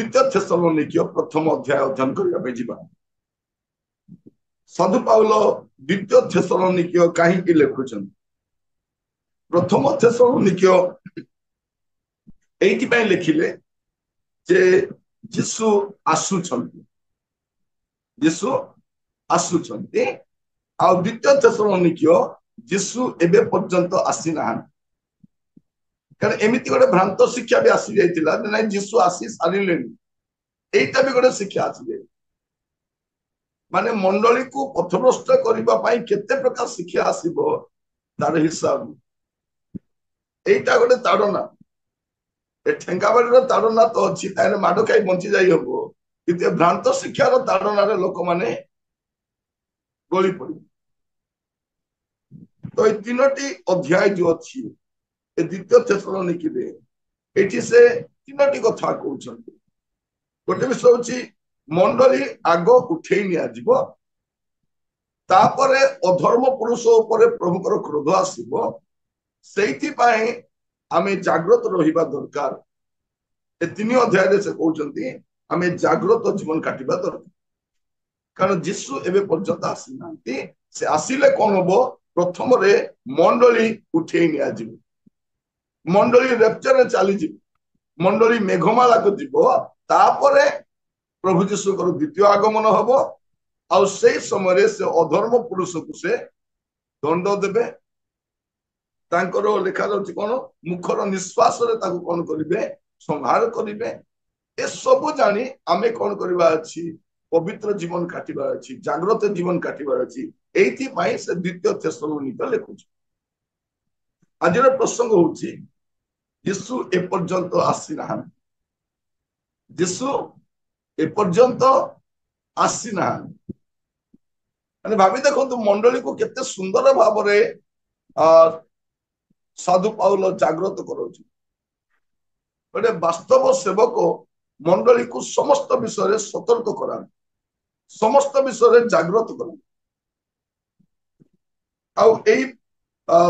द्वितीय थेसलोनिके प्रथम अध्याय अध्ययन करने जावा। साधु पाउल द्वितीय थेसलोनिके कहीं लिखुं प्रथम थेसलोनिके एइथिपाई लिखिले जे यीशु आसुछंती यीशु आसुछंती आ द्वितीय थेसलोनिके यीशु एबे पर्यंत आसी ना कारण एमिति गोटे भ्रांत शिक्षा भी आसी जाइतिला ना यीशु आसी सारिले एइटा भी गोटे शिक्षा आसी जाय माने मंडली को पथभ्रष्ट करबा पई केते प्रकार शिक्षा आसीबो तार हिसाब एइटा गोटे ताड़ना ए ठेंगाबाड़ी ताड़ना तो अच्छी ताने माडो खाई बंची जाई हबो किते भ्रांत शिक्षार ताड़ना रे लोक माने गली पड़ी तो ए तीनोटी अध्याय जो अच्छी ए द्वितीय थेसलोनिके रे एठी से तीनोटी कथा कहउछन्ती गोटे विषय होची मंडली आग उठेई निया जीवो तापरे अधर्म पुरुष ऊपर प्रभुकर क्रोध आसीबो सेइथि पाए आमे जागृत रहिबा दरकार ए तीन अध्याय रे से कहउछन्ती आमे जागृत जीवन काटिबा दरकार कारण यीशु एबे पर्यंत आसी नांती से आसीले कोन हबो प्रथम रे मंडली उठेई निया जीवो मंडली रेप्चर रे चली जीवो मंडली मेघमाला को जीवो तापरे प्रभु यीशु को द्वितीय आगमन हबो आ से समय से अधर्म पुरुष को से दंड देबे तांकर लेखा जाउची कोन मुखर निश्वास रे ताको कोन करिवे संहार करिवे ए सब जानी आमे कोन करबा अछि पवित्र जीवन काटिबा अछि जागृत जीवन काटिबा अछि एथि पई से द्वितीय थेसलोनिके लिखुछ आजिर प्रसंग होची यीशु ए पर्यंत आसी ना यीशु ए पर्यंत आसी ना माने भाबी देखो मंडली को केते सुंदर भाव रे साधु पाउल जागृत करोची गोटे वास्तव सेवक मंडली को समस्त विषय सतर्क करा समस्त विषय जागृत करा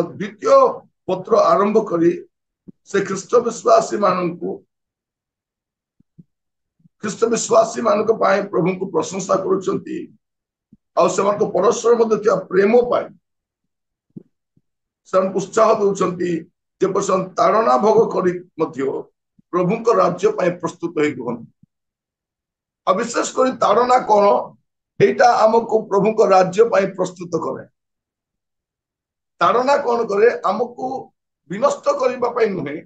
द्वितीय पत्र आरंभ करी से ख्रीष्ट विश्वासी मानू ख्रीष्ट विश्वासी मान प्रभु को प्रशंसा करुछंती और परस्पर मध्य प्रेम पाए उत्साह दौरान जे पर्यंत ताड़ना भोग करी प्रभु को राज्य प्रस्तुत हो विशेष कर ताड़ना कौन एटा आमको प्रभु को राज्य प्रस्तुत करे ताड़ना कौन करे आमको विनष्ट करने नुहे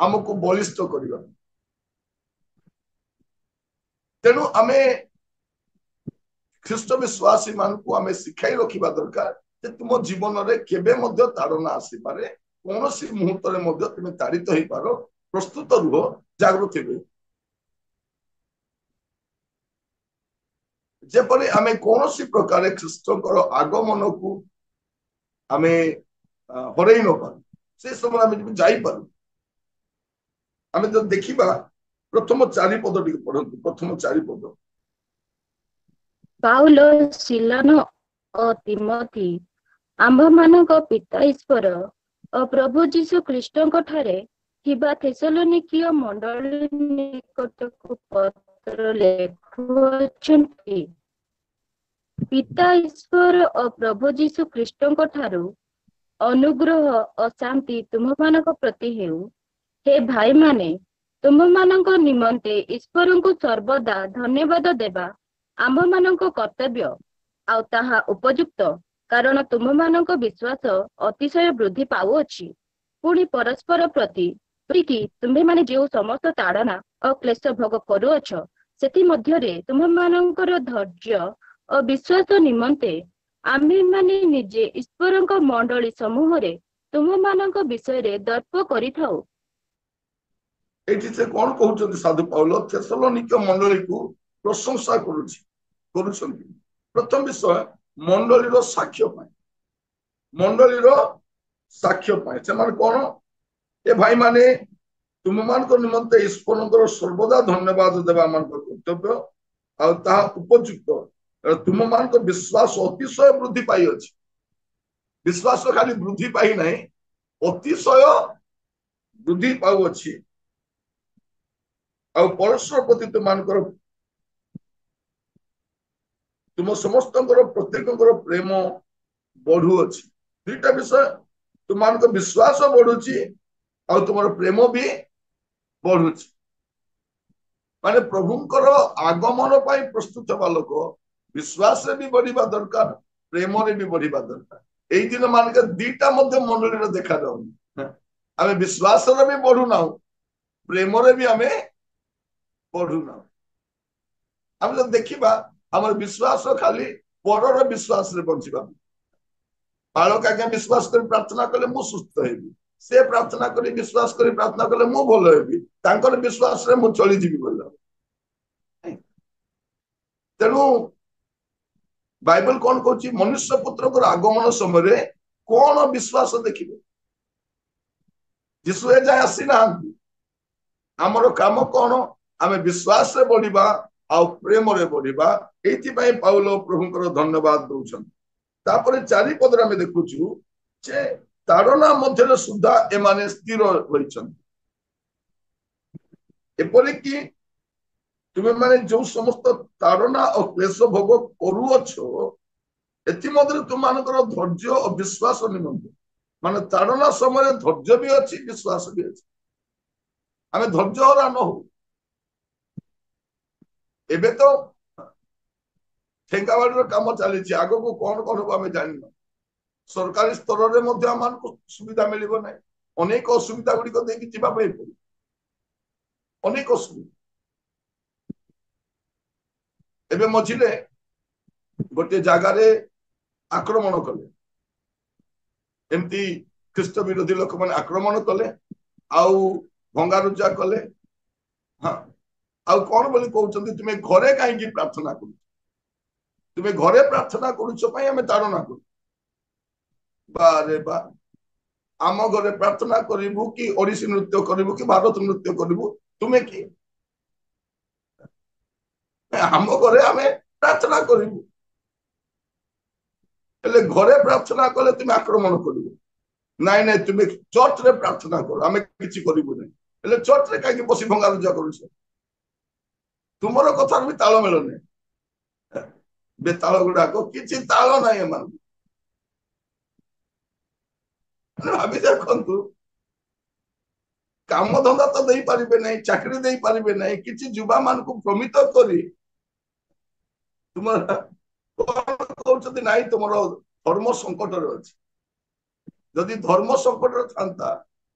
आमको बलिष्ठ करने तेणु आमे ख्रीष्ट विश्वासी मान को आमे शिखाई रखिबा दरकार जे तुम जीवन रे केबे मध्य ताड़ना आसी पारे कौन सी मुहूर्त रे मध्य तुम ताड़ित हो पारो प्रस्तुत रुह जागृत हो जेपरि आमे कौन सी प्रकार ख्रीष्टकर आगमन को आमे हरई न पार से समय आमे जाई पार आमे जो देखिबा प्रथम चारि पद टिके पढंतु प्रथम चारि पद पाउल सिलान और तिमोथी आम्भ मानक पिता ईश्वर और प्रभु जीशु ख्रीष्टଙ୍କ ठारे थिबा थेसलोनिकीय मंडली निकटକୁ पत्र लेखुछन्ति पिता ईश्वर और प्रभु जीशु ख्रीष्टଙ୍କ ठारू अनुग्रह और शांति तुमମାନଙ୍କ प्रति हेउ हे भाई माने तुमମାନଙ୍କ निमंते ईश्वर को सर्वदा धन्यवाद देबा आम्भ मानक कर्तव्य आ ताहा उपयुक्त कारण तुमମାନଙ୍କ विश्वास अतिशय वृद्धि पाउअछि पुणी परस्पर प्रति कि तुम्हें माने जो समस्त ताड़ना और क्लेश भोग करुअछ सेति मध्यरे तुमମାନଙ୍କର धैर्य और विश्वास निमंते आम्भे माने निजे ईश्वरଙ୍କ मंडली समूह रे तुमମାନଙ୍କ विषय रे दर्प करिथाउ एठी से कोन कहउछन्ति साधु पाउल थेसलोनिके मंडली को प्रशंसा करुछन्ति प्रथम विषय मंडलीर साक्ष्य पाए मंडलीर साक्ष्य पाए से माने कोन ए भाई माने तुमମାନଙ୍କ निमंते ईश्वरଙ୍କର सर्वदा धन्यवाद देबा मान कर्तव्य आ ता उपयुक्त तुमମାନଙ୍କ विश्वास अतिशय वृद्धि पाई अछि विश्वास खाली वृद्धि पाई नाही अतिशय वृद्धि पाउ अछि ଆଉ ପରସ୍ପର ପ୍ରତି ତୁମ ସମସ୍ତଙ୍କର ପ୍ରତ୍ୟେକଙ୍କର ପ୍ରେମ ବଢୁଅଛି। ଦୁଇଟା ବିଷୟ, ତୁମମାନଙ୍କ ବିଶ୍ୱାସ ବଢୁଛି ଆଉ ତୁମର ପ୍ରେମ ବି ବଢୁଛି। ମାନେ ପ୍ରଭୁଙ୍କର ଆଗମନ ପାଇଁ ପ୍ରସ୍ତୁତ ହେବା ଲୋକ ବିଶ୍ୱାସରେ ବି ବଢିବା ଦରକାର, ପ୍ରେମରେ ବି ବଢିବା ଦରକାର। ଏଇ ଦିନ ମାନଙ୍କରେ ଦିଟା ମଧ୍ୟ ମଣ୍ଡଳୀରେ ଦେଖାଯାଉନି। ଆମେ ବିଶ୍ୱାସରେ ବି ବଢୁନାହୁଁ, ପ୍ରେମରେ ବି ଆମେ ବଢୁନାହୁଁ। ଆମେ ଯଦି ଦେଖିବା ଆମର ବିଶ୍ୱାସ ଖାଲି ପରର ବିଶ୍ୱାସରେ ବଞ୍ଚିବା। ବାଳକ ଆଜ୍ଞା ବିଶ୍ୱାସ କରି ପ୍ରାର୍ଥନା କଲେ ମୁଁ ସୁସ୍ଥ ହେବି, ସେ ପ୍ରାର୍ଥନା କରି ବିଶ୍ୱାସ କରି ପ୍ରାର୍ଥନା କଲେ ମୁଁ ଭଲ ହେବି, ତାଙ୍କର ବିଶ୍ୱାସରେ ମୁଁ ଚଳିଯିବି ଭଲ। ତେଣୁ ବାଇବଲ କଣ କହୁଛି, ମନୁଷ୍ୟ ପୁତ୍ରଙ୍କର ଆଗମନ ସମୟରେ କଣ ବିଶ୍ୱାସ ଦେଖିବେ? ଯୀଶୁ ଏଯାଏ ଆସିନାହାନ୍ତି। ଆମର କାମ କଣ? ଆମେ ବିଶ୍ୱାସରେ ବଢିବା ଆଉ ପ୍ରେମରେ ବଢିବା। ଏଇଥିପାଇଁ ପାଉଲ ପ୍ରଭୁଙ୍କର ଧନ୍ୟବାଦ ଦଉଛନ୍ତି। ତାପରେ 4 ପଦରେ ଆମେ ଦେଖୁଛୁ ଯେ ତାଡନା ମଧ୍ୟରେ ସୁଦ୍ଧା ଏମାନେ ସ୍ଥିର ହୋଇଛନ୍ତି। ଏପରିକି ତୁମେ ମାନେ ଯୋଉ ସମସ୍ତ ତାଡନା ଓ କ୍ଲେଶ ଭୋଗ କରୁଅଛ, ଏଥିମଧ୍ୟରେ ତୁମମାନଙ୍କର ଧୈର୍ଯ୍ୟ ଓ ବିଶ୍ୱାସ ନିମନ୍ତେ, ମାନେ ତାଡନା ସମୟରେ ଧୈର୍ଯ୍ୟ ବି ଅଛି, ବିଶ୍ୱାସ ବି ଅଛି। ଆମେ ଧୈର୍ଯ୍ୟ ହରା ନ ହଉ। ଏବେ ତ ଠେଙ୍କାବାଡିର କାମ ଚାଲିଛି, ଆଗକୁ କଣ କଣ ହବ ଆମେ ଜାଣିନୁ। ସରକାରୀ ସ୍ତରରେ ମଧ୍ୟ ଆମମାନଙ୍କୁ ସୁବିଧା ମିଳିବ ନାହିଁ। ଅନେକ ଅସୁବିଧା ଗୁଡିକ ଦେଇକି ଯିବା ପାଇଁ ପଡିବ, ଅନେକ ଅସୁବିଧା। ଏବେ ମଝିରେ ଗୋଟିଏ ଜାଗାରେ ଆକ୍ରମଣ କଲେ, ଏମିତି ଖ୍ରୀଷ୍ଟ ବିରୋଧୀ ଲୋକମାନେ ଆକ୍ରମଣ କଲେ ଆଉ ଭଙ୍ଗାରୁଜା କଲେ। ହଁ, ଆଉ କଣ ବୋଲି କହୁଛନ୍ତି, ତୁମେ ଘରେ କାହିଁକି ପ୍ରାର୍ଥନା କରୁଛ? ତୁମେ ଘରେ ପ୍ରାର୍ଥନା କରୁଛ ପାଇଁ ଆମେ ତାଡନା କରୁ। ବାରେ ବା, ଆମ ଘରେ ପ୍ରାର୍ଥନା କରିବୁ କି ଓଡିଶୀ ନୃତ୍ୟ କରିବୁ କି ଭାରତ ନୃତ୍ୟ କରିବୁ, ତୁମେ କି? ଆମ ଘରେ ଆମେ ପ୍ରାର୍ଥନା କରିବୁ, ହେଲେ ଘରେ ପ୍ରାର୍ଥନା କଲେ ତୁମେ ଆକ୍ରମଣ କରିବ। ନାଇଁ ନାଇଁ, ତୁମେ ଚର୍ଚ୍ଚରେ ପ୍ରାର୍ଥନା କର, ଆମେ କିଛି କରିବୁ ନାହିଁ। ହେଲେ ଚର୍ଚ୍ଚରେ କାହିଁକି ବସି ଭଙ୍ଗାରୁଜା କରୁଛ? ତୁମର କଥାର ବି ତାଳମେଳ ନାହିଁ। ବେତାଳ ଗୁଡାକ କିଛି ତାଳ ନାହିଁ ଏମାନଙ୍କୁ। ଭାବି ଦେଖନ୍ତୁ, କାମ ଧନ୍ଦା ତ ଦେଇପାରିବେ ନାହିଁ, ଚାକିରି ଦେଇପାରିବେ ନାହିଁ, କିଛି ଯୁବା ମାନଙ୍କୁ ଭ୍ରମିତ କରି ତୁମର କହୁଛନ୍ତି ନାଇଁ ତୁମର ଧର୍ମ ସଂକଟରେ ଅଛି। ଯଦି ଧର୍ମ ସଂକଟରେ ଥାନ୍ତା,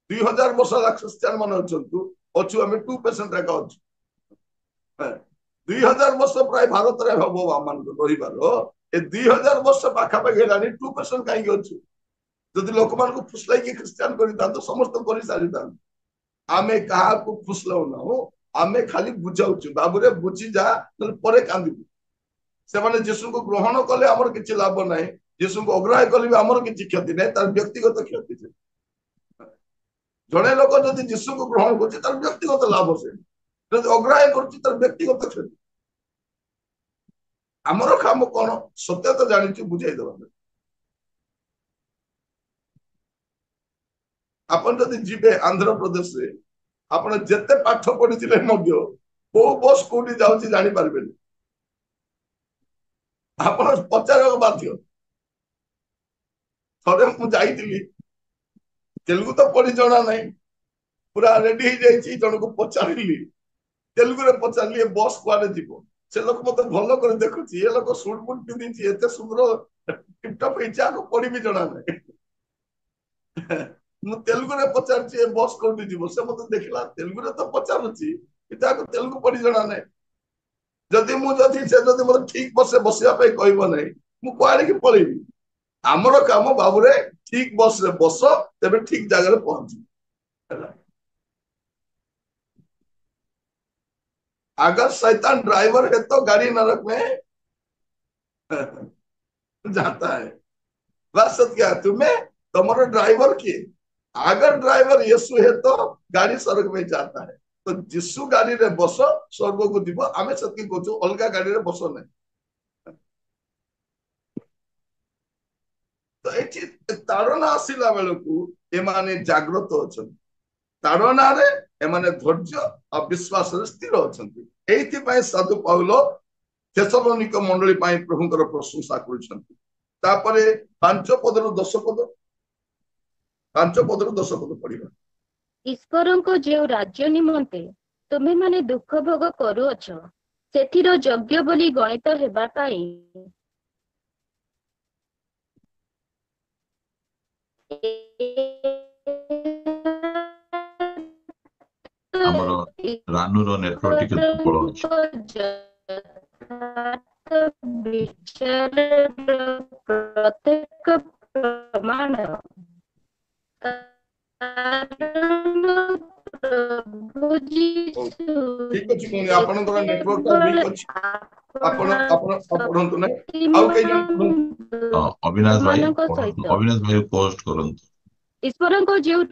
2000 ବର୍ଷ ହେଲା ଖ୍ରୀଷ୍ଟିଆନ ମାନେ ଅଛୁ, ଆମେ 2% ଏକା ଅଛୁ। 2000 ବର୍ଷ ପ୍ରାୟ ଭାରତରେ ହବ ଆମମାନଙ୍କୁ ରହିବାର, ଏ 2000 ବର୍ଷ ପାଖାପାଖି ହେଲାଣି 2% କାହିଁକି ଅଛୁ? ଯଦି ଲୋକମାନଙ୍କୁ ଫୁସଲାଇକି ଖ୍ରୀଷ୍ଟିଆନ କରିଥାନ୍ତୁ, ସମସ୍ତେ କରିସାରିଥାନ୍ତୁ। ଆମେ କାହାକୁ ଫୁସଲାଉନାହୁଁ, ଆମେ ଖାଲି ବୁଝାଉଛୁ, ବାବୁରେ ବୁଝିଯା, ନହେଲେ ପରେ କାନ୍ଦିବୁ। ସେମାନେ ଯୀଶୁଙ୍କୁ ଗ୍ରହଣ କଲେ ଆମର କିଛି ଲାଭ ନାହିଁ, ଯୀଶୁଙ୍କୁ ଅଗ୍ରାହ୍ୟ କଲେ ବି ଆମର କିଛି କ୍ଷତି ନାହିଁ, ତାର ବ୍ୟକ୍ତିଗତ କ୍ଷତି। ଜଣେ ଲୋକ ଯଦି ଯୀଶୁଙ୍କୁ ଗ୍ରହଣ କରୁଛି ତାର ବ୍ୟକ୍ତିଗତ ଲାଭ, ସେ ଯଦି ଅଗ୍ରାହ୍ୟ କରୁଛି ତାର ବ୍ୟକ୍ତିଗତ କ୍ଷତି। ଆମର କାମ କଣ? ସତ୍ୟତା ଜାଣିଛୁ, ବୁଝାଇଦବା। ଆପଣ ଯଦି ଯିବେ ଆନ୍ଧ୍ରପ୍ରଦେଶରେ, ଆପଣ ଯେତେ ପାଠ ପଢିଥିଲେ ମଧ୍ୟ କୋଉ ବସ୍ କୋଉଠି ଯାଉଛି ଜାଣିପାରିବେନି। ଆପଣ ପଚାରିବାକୁ ବାଧ୍ୟ। ଥରେ ମୁଁ ଯାଇଥିଲି, ତେଲୁଗୁ ତ ପଢି ଜଣା ନାହିଁ, ପୁରା ରେଡି ହେଇଯାଇଛି, ଜଣକୁ ପଚାରିଲି, ତେଲୁଗୁରେ ପଚାରିଲି ଏ ବସ୍ କୁଆଡେ ଯିବ? ସେ ଲୋକ ମତେ ଭଲ କରି ଦେଖୁଛି, ଏ ଲୋକ ସୁଟ ବୁଟ ପିନ୍ଧିଛି, ଏତେ ସୁନ୍ଦର ଟିପଟପ ହେଇଛି, ଆକୁ ପଢିବି ଜଣା ନାହିଁ। ମୁଁ ତେଲୁଗୁରେ ପଚାରୁଛି ଏ ବସ୍ କୋଉଠି ଯିବ? ସେ ମତେ ଦେଖିଲା, ତେଲୁଗୁରେ ତ ପଚାରୁଛି କିନ୍ତୁ ଆକୁ ତେଲୁଗୁ ପଢି ଜଣା ନାହିଁ। ଯଦି ସେ ଯଦି ମତେ ଠିକ ବସରେ ବସିବା ପାଇଁ କହିବ ନାହିଁ, ମୁଁ କୁଆଡେ ପଳେଇବି। ଆମର କାମ ବାବୁରେ ଠିକ ବସରେ ବସ, ତେବେ ଠିକ ଜାଗାରେ ପହଞ୍ଚିବ। ହେଲା, अगर शैतान ड्राइवर है तो गाड़ी नरक में जाता है। बात क्या तुम्हें, तुम्हारा ड्राइवर किए? अगर ड्राइवर यीशु है तो गाड़ी स्वर्ग में जाता है। तो यीशु गाड़ी रे बस, स्वर्ग को जीव। आमे सत्य कहूँ, अलग गाड़ी रे बस नहीं। तो ये ताड़ना आसला बेलू एमाने जाग्रत अच्छा। ताड़ना एमाने धैर्य और विश्वास स्थिर अच्छा ये साधु पाउल थेसलोनिक मंडली प्रभुंकर प्रशंसा कर 5 पदर 10 पद 5 पदर 10 पद पढ़ा ଈଶ୍ୱରଙ୍କ ଯେଉଁ ରାଜ୍ୟ ନିମନ୍ତେ ତୁମେମାନେ ଦୁଃଖ ଭୋଗ କରୁଅଛ ସେଥିର ଯୋଗ୍ୟ ବୋଲି ଗଣିତ ହେବା ପାଇଁ ଆମର ରାନୁର ନେଟୱାର୍କ ଟିକେ ଦୁର୍ବଳ ଅଛି। ବିଚାରର ପ୍ରତ୍ୟେକ ପ୍ରମାଣ ପ୍ରଭୁ ଯୀଶୁ ठीक अछि कोनी आपनकर नेटवर्क का वीक अछि आपण आपण पढंतु नै आउ कई जन पढंतु अविनाश भाई ମାନଙ୍କ ସହିତ अविनाश भाई पोस्ट करंतु ଈଶ୍ୱରଙ୍କ ଯେଉଁ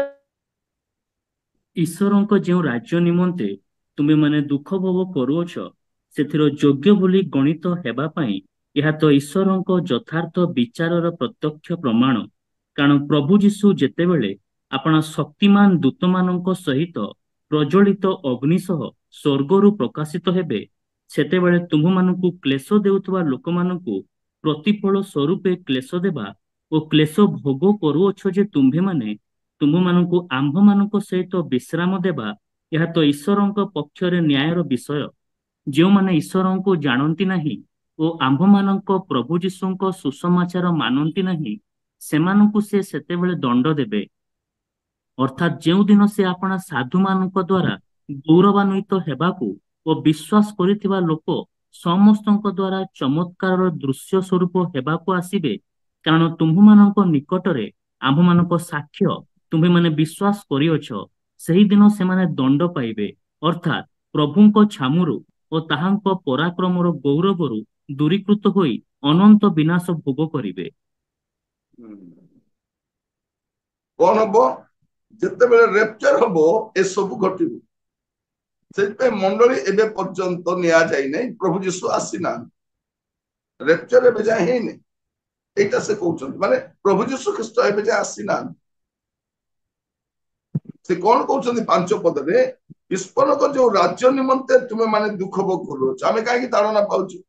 ଈଶ୍ୱରଙ୍କ ଯେଉଁ ରାଜ୍ୟ ନିମନ୍ତେ ତୁମେମାନେ ଦୁଃଖ ଭୋଗ କରୁଅଛ ସେଥିର ଯୋଗ୍ୟ ବୋଲି ଗଣିତ ହେବା ପାଇଁ ଏହା ତ ଈଶ୍ୱରଙ୍କ ଯଥାର୍ଥ ବିଚାରର ପ୍ରତ୍ୟକ୍ଷ ପ୍ରମାଣ। କାରଣ ପ୍ରଭୁ ଯୀଶୁ ଯେତେବେଳେ ଆପଣା ଶକ୍ତିମାନ ଦୂତମାନଙ୍କ ସହିତ ପ୍ରଜ୍ୱଳିତ ଅଗ୍ନି ସହ ସ୍ୱର୍ଗରୁ ପ୍ରକାଶିତ ହେବେ ସେତେବେଳେ ତୁମମାନଙ୍କୁ କ୍ଲେଶ ଦେଉଥିବା ଲୋକମାନଙ୍କୁ ପ୍ରତିଫଳ ସ୍ୱରୂପେ କ୍ଲେଶ ଦେବା ଓ କ୍ଲେଶ ଭୋଗ କରୁଅଛ ଯେ ତୁମ୍ଭମାନଙ୍କୁ ଆମ୍ଭମାନଙ୍କ ସହିତ ବିଶ୍ରାମ ଦେବା ଏହା ତ ଈଶ୍ୱରଙ୍କ ପକ୍ଷରେ ନ୍ୟାୟର ବିଷୟ। ଯେଉଁମାନେ ଈଶ୍ୱରଙ୍କୁ ଜାଣନ୍ତି ନାହିଁ ଓ ଆମ୍ଭମାନଙ୍କ ପ୍ରଭୁ ଯୀଶୁଙ୍କ ସୁସମାଚାର ମାନନ୍ତି ନାହିଁ ସେମାନଙ୍କୁ ସେ ସେତେବେଳେ ଦଣ୍ଡ ଦେବେ। ଅର୍ଥାତ୍ ଯେଉଁଦିନ ସେ ଆପଣା ସାଧୁମାନଙ୍କ ଦ୍ୱାରା ଗୌରବାନ୍ୱିତ ହେବାକୁ ଓ ବିଶ୍ୱାସ କରିଥିବା ଲୋକ ସମସ୍ତଙ୍କ ଦ୍ୱାରା ଚମତ୍କାରର ଦୃଶ୍ୟ ସ୍ୱରୂପ ହେବାକୁ ଆସିବେ। କାରଣ ତୁମ୍ଭମାନଙ୍କ ନିକଟରେ ଆମ୍ଭମାନଙ୍କ ସାକ୍ଷ୍ୟ ତୁମ୍ଭେମାନେ ବିଶ୍ୱାସ କରିଅଛ ସେହିଦିନ ସେମାନେ ଦଣ୍ଡ ପାଇବେ ଅର୍ଥାତ୍ ପ୍ରଭୁଙ୍କ ଛାମୁରୁ ଓ ତାହାଙ୍କ ପରାକ୍ରମର ଗୌରବରୁ ଦୂରୀକୃତ ହୋଇ ଅନନ୍ତ ବିନାଶ ଭୋଗ କରିବେ। कौन हम जिते रेप्चर हम ए सब घटू से मंडली एवं पर्यंत नि प्रभु जीशु आसीना रेप्चर एवं जाए है यहाँ से कहते माने प्रभु जीशु ख्रीस्ट एवं जाए आसीना से कौन कहते 5 पदरे ईश्वर को जो राज्य निमंते तुम्हें माने दुख भोग कर आम कहीं ताड़ना पाचु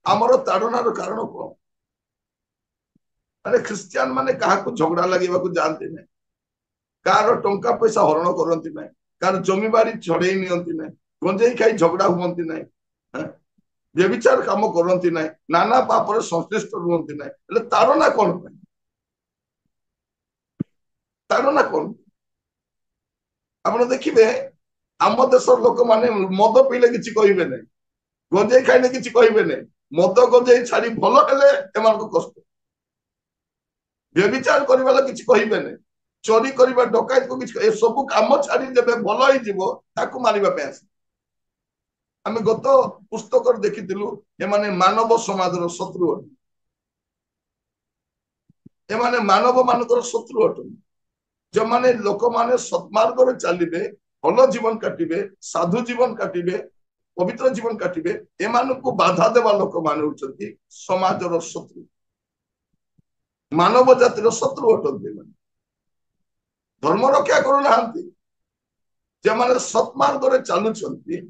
आमर ताड़नार कारण कौन माने ख्रिस्टियान माने क्या झगड़ा लगे जाती ना कार टंका पैसा हरण करती ना कार जमी बाड़ी छड़े नियंती ना गंजेई खाई झगड़ा हुंती ना व्यभिचार काम करती ना नाना पापर संश्लिष्ट रुहती ना ताड़ना कौन ताड़ना कौन आप देखिए आम देश लोक मैंने मद पीले किसी कहे ना गंजेई खाइले किसी कहे ना मद गंजेई छाड़ी भल हेले कष्ट व्यभिचार करवा किसी कहे ना चोरी करवा डकायत को किसी सब कम छाड़ी जब भल हो मारिबा पे आसे आम गत पुस्तक देखिलु एमाने मानव समाज शत्रु एमाने मानव मानकर शत्रु अटन जो माने लोक माने सत्मार्ग में चलिए भल जीवन काटिबे साधु जीवन काटिबे पवित्र जीवन काटिबे एमानकु बाधा देवा लोक माने होचंती समाजर शत्रु मानव जातिर शत्रु अटंती धर्म रक्षा करूना जे माने सत्मार्ग में चलुचंती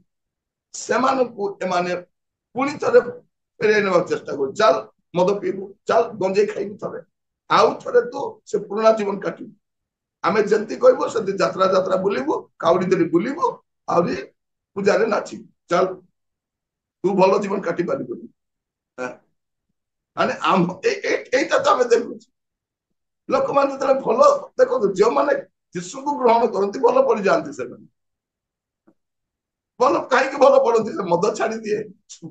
सेमानकु एमाने पुणी थे फेर ना चेष्टा कर चल मद पीबू चल गंजेई खाइबू थे आउ थे तू से पुराना जीवन काटू आम जमी कहबू से जात्रा जात्रा बुलबू काउड़ी धरी बुलबू आहरी पूजा नाचू चल तू भल जीवन काटी पार माने आम एटा तो आम देखु लोक मैंने भल देखो जो मैंने जीशु को ग्रहण करती भल पड़ जाती से भल कहीं भल पड़ती से मद छाड़ी दिए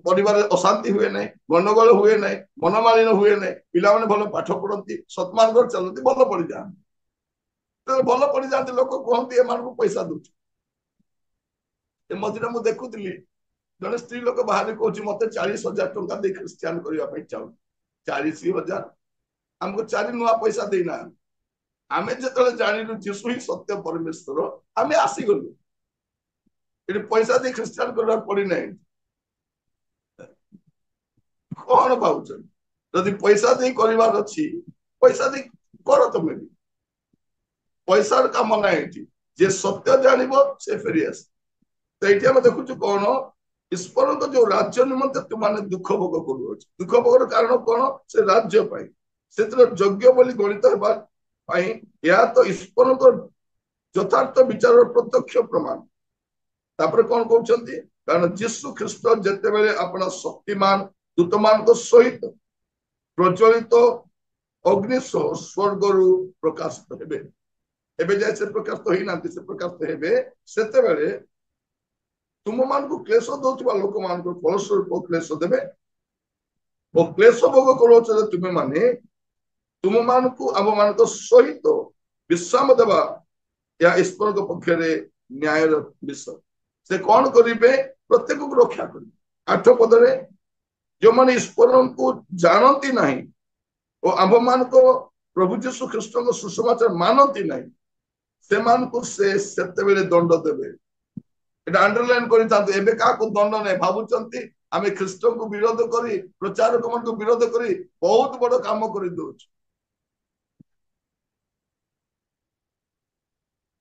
परिवार अशांति हुए ना गंडगोल हुए ना मनमालिन हुए ना पिला माने भल पाठ पढ़ती सत्मार्ग चलती भल पड़ जाती भल पड़ जाती लोक कहते एम पैसा दौ मझे मुझे देखुली जड़े स्त्री लोक बाहर कह मत 40,000 टंका दे ख्रिस्टियान करने चाहूँ 40,000 आमको 4 नुआ पैसा देना आम जो जानलु जीशु ही सत्य परमेश्वर आम आसीगलु ये पैसा दे ख्रिस्टियान करने पड़ी ना कौन पाच जदि पैसा दे कर पैसा दे कर तुम भी पैसा काम ना ये जे सत्य जानिबो से फेरी आसे तो ये आम देखु कौन ईश्वर जो राज्य निमंते तुमने दुख भोग कर दुख भोग कारण कौन से राज्य से योग्य बोली गणित या तो ईश्वर यथार्थ विचार प्रत्यक्ष प्रमाण तापर कौन कहते कारण जीशु ख्रीस्ट जिते अपना शक्तिमान दूत मान सहित प्रज्वलित अग्नि स्वर्ग प्रकाशित हेबे एबे जाय से प्रकाशित होई नांती से प्रकाशित हेबे सेते बेले तुम मान को क्लेश दौथुवा लोक मान को फलस्वरूप क्लेश देबे ओ क्लेश भोग करोच तुम माने तुम मान को आम मान को सहित विश्राम देवा या ईश्वर के पक्ष न्याय विषय से कौन करिवे प्रत्येक को रक्षा करिवे 8 पदरे जो माने ईश्वर को जानती नहीं और आम मान को प्रभु जीशु ख्रीस्ट को सुसमाचार मानती नहीं से मान को से सेते बेले दंड देबे এটা अंडरलाइन करि तांतो एबे का को दंड नै भाबुचंती आमे ख्रीस्ट को विरोध करी प्रचारक मन को विरोध करी बहुत बड़ काम करि दोछ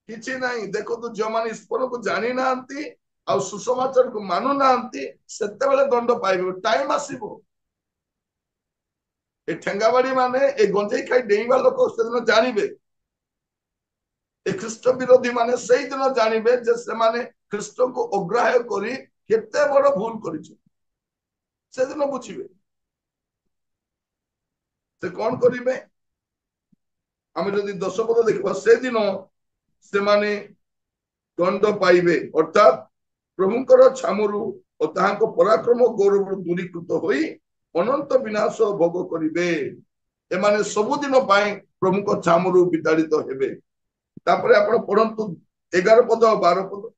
किछि नाही देखो तो जो माने ईश्वर को जानि नांती आ सुसमाचार को मानु नांती सेते बेले दंड पाइबे टाइम आसीबो ए ठेंगाबाड़ी माने ए गंजेई खाई डेइबा लोक सेदिन जानिबे ए ख्रीस्ट विरोधी माने सेई दिन जानिबे जे से माने ख्रीस्ट को अग्राह्य करी केते बड़ भूल करिछ से दिन बुझिबे से कौन करिवे हम जदि 10 पद देखबा से दिन से माने दंड पाइबे अर्थात प्रभुकर छामुरु और ताहाको पराक्रम गौरव दूरीकृत होई अनंत विनाश भोग करिवे ए माने सब दिन पाए प्रभु को छामुरु विताड़ित हेबे तापरे आपण पढंतु 11 पद और 12 पद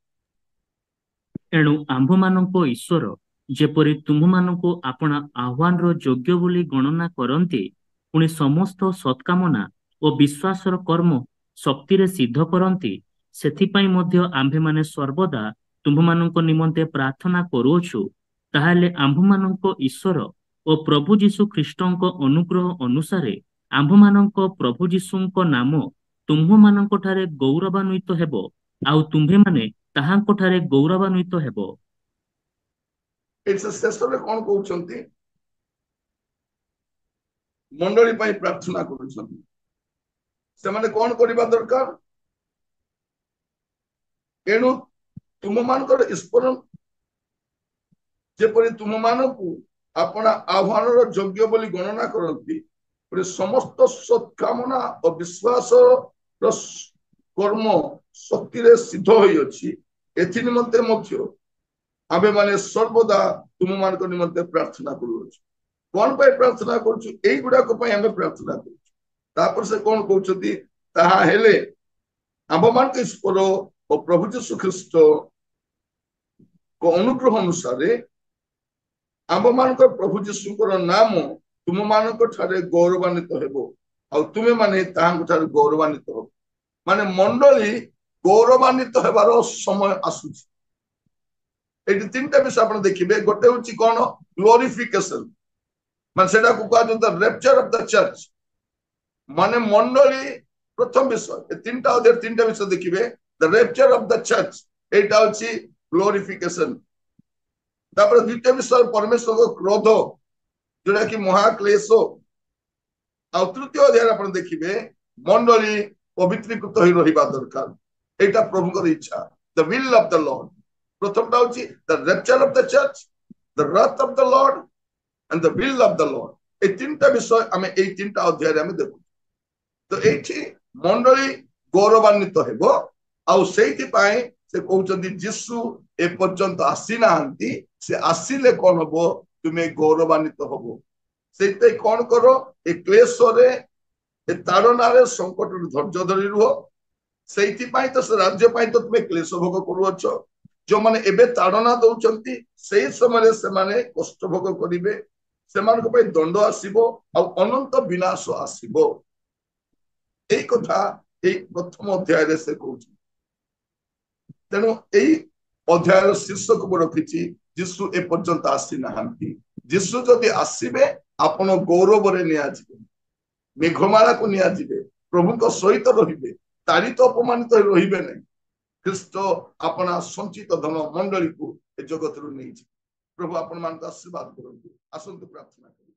एणु आंभ मानक ईश्वर जेपरि तुम मानक आपना आह्वान योग्य बोली गणना करते पुणी समस्त सत्कामना और विश्वासर कर्म शक्ति रे सिद्ध करती सेथिपाई मध्य आंभे माने सर्वदा तुम मानक निमंते प्रार्थना करूछु ताहाले आंभ मानक ईश्वर और प्रभु जीशु ख्रीष्टଙ୍କ अनुग्रह अनुसारे आंभ मानक प्रभु जीशुଙ୍କ नाम तुम मानक ठारे गौरवान्वित हेबो आउ तुम्भे माने ताहाଙ୍କ ठारे गौरवान्वित हेबो इट्स सेसरे कोन कहउछंती मंडली पई प्रार्थना करूछंती से माने कोन करिबा दरकार एनु तुम मानकर ईश्वर जेपरि तुम मानकु अपना आह्वान योग्य बोली गणना करती समस्त सत्कामना और विश्वास कर्म शक्ति रे सिद्ध होई अछि एथि निमंते मध्य आबे माने सर्वदा तुम मान को निमंते प्रार्थना करू कोन पे प्रार्थना करू एई गुडा को पे हमें प्रार्थना करू तापर से कोन कहउछती ताहा हेले आबे मान के ईश्वर और प्रभु यीशु ख्रीस्ट को अनुग्रह अनुसार आम मान प्रभु जीशु नाम तुम मान गौरवान्वित हेबो आ तुमे माने ठारे गौरवान्वित हो माने मंडली गौरवान्वित हेबार समय आसुची एटी तीनटा विषय आपण देखिबे गोटे होची कोन ग्लोरिफिकेशन माने सेटा को कहा जो the rapture of the church माने मंडली प्रथम विषय ए तीनटा विषय देखिबे the rapture of the church एटा होची ग्लोरिफिकेशन तापर द्वितीय विषय परमेश्वर को क्रोध जोड़ा कि महाक्लेश आ तृतीय अध्याय आपण देखिबे मंडली पवित्रीकृत होई रहिबा दरकार एटा प्रभुकर इच्छा the will of the Lord प्रथमटा होची the rapture of the church the wrath of the Lord and the will of the Lord ए तीनटा विषय हमें ए तीनटा अध्याय रे हमें देखु तो एठी मंडली गौरवान्वित हेबो आ सेठी पाए से कहउचंदी जीशु ए पर्यंत आसी नांती से आसीले कोन हबो तुमे गौरवान्वित हबो सेते कोन करो ए क्लेश रे ए ताड़ना रे संकट रे धैर्य धरि रहो सेठी पाए तो से राज्य पाए तो तुमे क्लेश भोग करूछ जो माने एबे ताड़ना दउचंती सेही समय से माने कष्ट भोग करिवे सेमान को पे दंड आसीबो आ अनंत विनाश आसीबो एई कथा एई प्रथम अध्याय रे से कहउछ तेणु यही अध्याय शीर्षक को रखी जीशु ए पर्यंत आसी नाहांती जीशु जदि आसीबे आपण गौरव रे निया जिवे मेघमाला को निया जिवे प्रभु को सहित रहिबे तारी तो अपमानित रहिबे नहीं ଖ୍ରୀଷ୍ଟ अपना संचित धन मंडली को ए जगत रु नहीं प्रभु आपण मान आशीर्वाद करंतु आसंतु प्रार्थना करी।